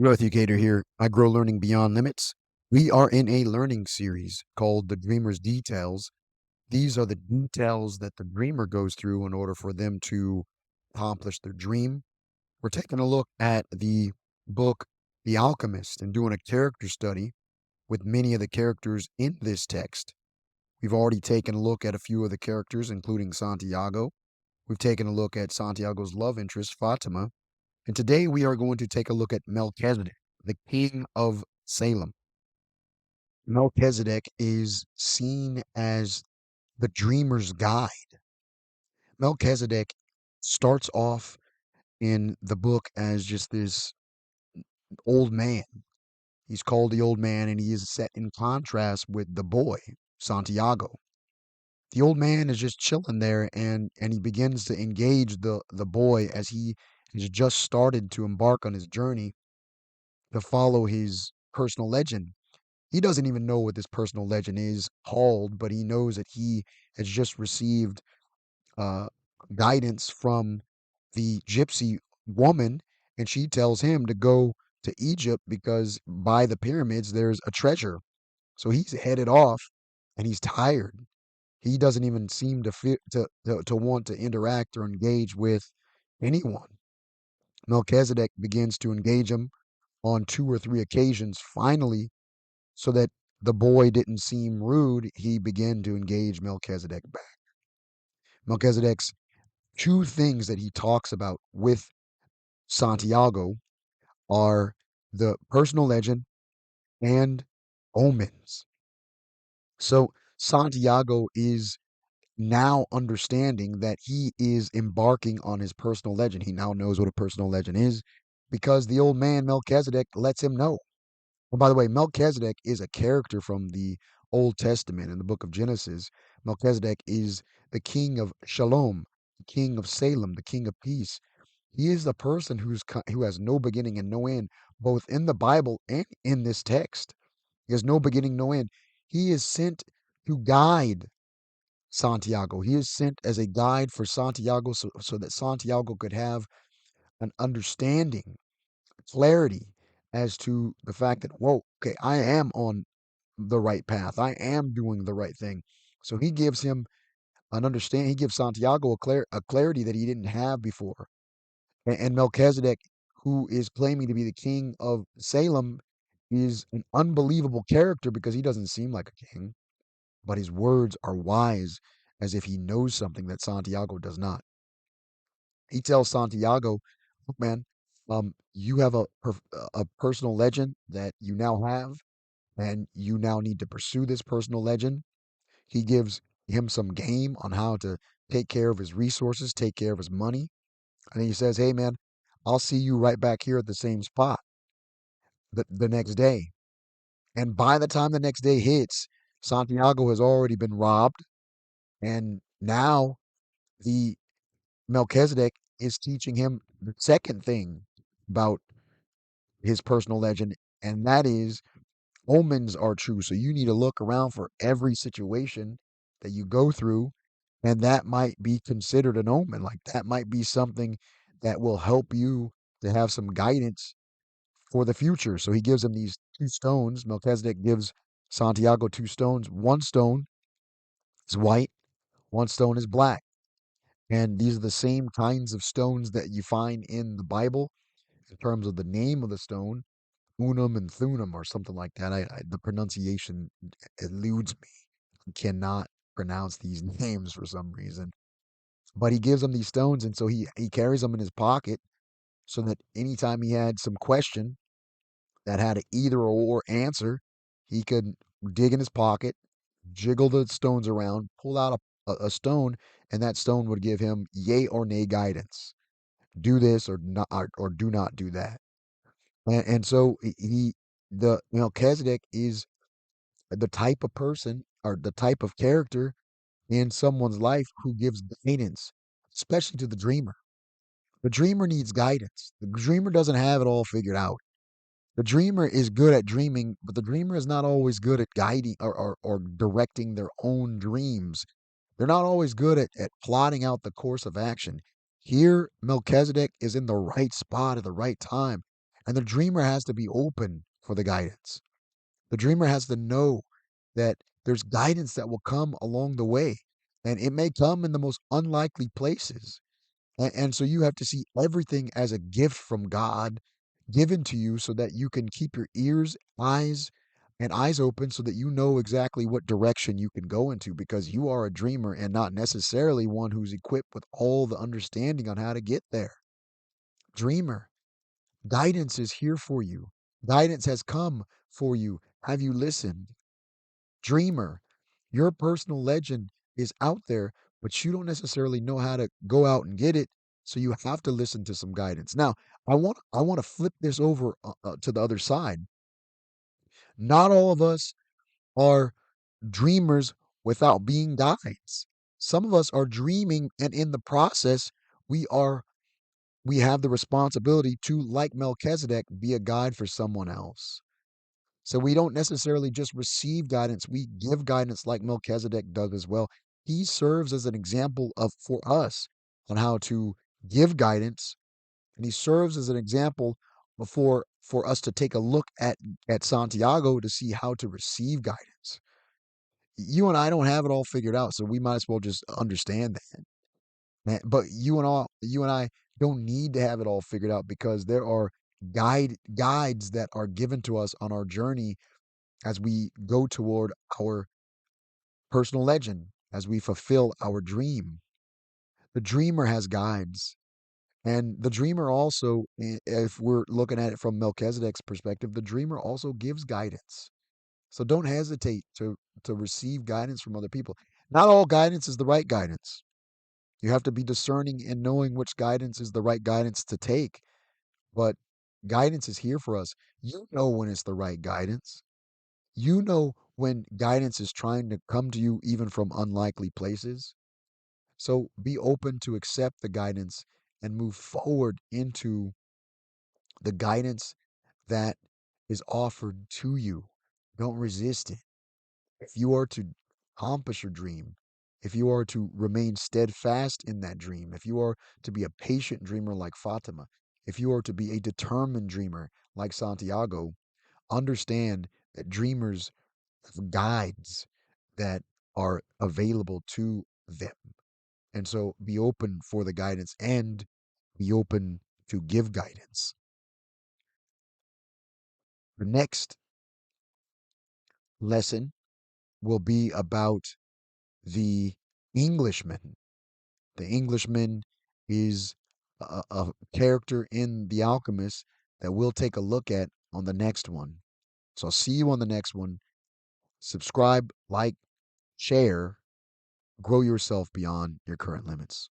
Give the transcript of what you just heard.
Growth Educator here. I grow learning beyond limits. We are in a learning series called The Dreamer's Details. These are the details that the dreamer goes through in order for them to accomplish their dream. We're taking a look at the book The Alchemist and doing a character study with many of the characters in this text. We've already taken a look at a few of the characters, including Santiago. We've taken a look at Santiago's love interest, Fatima, and today we are going to take a look at Melchizedek, the king of Salem. Melchizedek is seen as the dreamer's guide. Melchizedek starts off in the book as just this old man. He's called the old man, and he is set in contrast with the boy, Santiago. The old man is just chilling there, and he begins to engage the boy as he has just started to embark on his journey to follow his personal legend. He doesn't even know what this personal legend is called, but he knows that he has just received uh, guidance from the gypsy woman, and she tells him to go to Egypt because by the pyramids there's a treasure. So he's headed off, and he's tired. He doesn't even seem to to want to interact or engage with anyone. Melchizedek begins to engage him on two or three occasions. Finally, so that the boy didn't seem rude, he began to engage Melchizedek back. Melchizedek's two things that he talks about with Santiago are the personal legend and omens. So Santiago is now understanding that he is embarking on his personal legend. He now knows what a personal legend is because the old man Melchizedek lets him know. And by the way, Melchizedek is a character from the Old Testament in the book of Genesis. Melchizedek is the king of Shalom, the king of Salem, the king of peace. He is the person who has no beginning and no end, both in the Bible and in this text. He has no beginning, no end. He is sent to guide Santiago. He is sent as a guide for Santiago so that Santiago could have an understanding, clarity as to the fact that, whoa, okay, I am on the right path. I am doing the right thing. So he gives him an understanding. He gives Santiago a clarity that he didn't have before. And Melchizedek, who is claiming to be the king of Salem, is an unbelievable character because he doesn't seem like a king, but his words are wise as if he knows something that Santiago does not. He tells Santiago, look, man, you have a personal legend that you now have, and you now need to pursue this personal legend. He gives him some game on how to take care of his resources, take care of his money. And he says, hey, man, I'll see you right back here at the same spot the next day. And by the time the next day hits, Santiago has already been robbed. And now the Melchizedek is teaching him the second thing about his personal legend, and that is omens are true. So you need to look around for every situation that you go through, and that might be considered an omen. Like that might be something that will help you to have some guidance for the future. So he gives him these two stones. Melchizedek gives Santiago two stones. One stone is white, one stone is black. And these are the same kinds of stones that you find in the Bible in terms of the name of the stone, unum and thunum or something like that. The pronunciation eludes me. I cannot pronounce these names for some reason. But he gives him these stones, and so he carries them in his pocket so that anytime he had some question that had an either or answer, he could dig in his pocket, jiggle the stones around, pull out a stone, and that stone would give him yay or nay guidance. Do this or not, or do not do that. And so the Melchizedek is the type of person or the type of character in someone's life who gives guidance, especially to the dreamer. The dreamer needs guidance. The dreamer doesn't have it all figured out. The dreamer is good at dreaming, but the dreamer is not always good at guiding or directing their own dreams. They're not always good at plotting out the course of action. Here, Melchizedek is in the right spot at the right time. And the dreamer has to be open for the guidance. The dreamer has to know that there's guidance that will come along the way, and it may come in the most unlikely places. And so you have to see everything as a gift from God given to you so that you can keep your ears, eyes open so that you know exactly what direction you can go into because you are a dreamer and not necessarily one who's equipped with all the understanding on how to get there. Dreamer, guidance is here for you. Guidance has come for you. Have you listened? Dreamer, your personal legend is out there, but you don't necessarily know how to go out and get it. So you have to listen to some guidance. Now, I want to flip this over to the other side. Not all of us are dreamers without being guides. Some of us are dreaming, and in the process, we are we have the responsibility to, like Melchizedek, be a guide for someone else. So we don't necessarily just receive guidance, we give guidance like Melchizedek does as well. He serves as an example of for us on how to give guidance, and he serves as an example for us to take a look at Santiago to see how to receive guidance. You and I don't have it all figured out, so we might as well just understand that. But you and I don't need to have it all figured out because there are guides that are given to us on our journey as we go toward our personal legend, as we fulfill our dream. The dreamer has guides. And the dreamer also, if we're looking at it from Melchizedek's perspective, the dreamer also gives guidance. So don't hesitate to receive guidance from other people. Not all guidance is the right guidance. You have to be discerning and knowing which guidance is the right guidance to take. But guidance is here for us. You know when it's the right guidance. You know when guidance is trying to come to you even from unlikely places. So be open to accept the guidance and move forward into the guidance that is offered to you. Don't resist it. If you are to accomplish your dream, if you are to remain steadfast in that dream, if you are to be a patient dreamer like Fatima, if you are to be a determined dreamer like Santiago, understand that dreamers have guides that are available to them. And so be open for the guidance and be open to give guidance. The next lesson will be about the Englishman. The Englishman is a character in The Alchemist that we'll take a look at on the next one. So I'll see you on the next one. Subscribe, like, share, grow yourself beyond your current limits.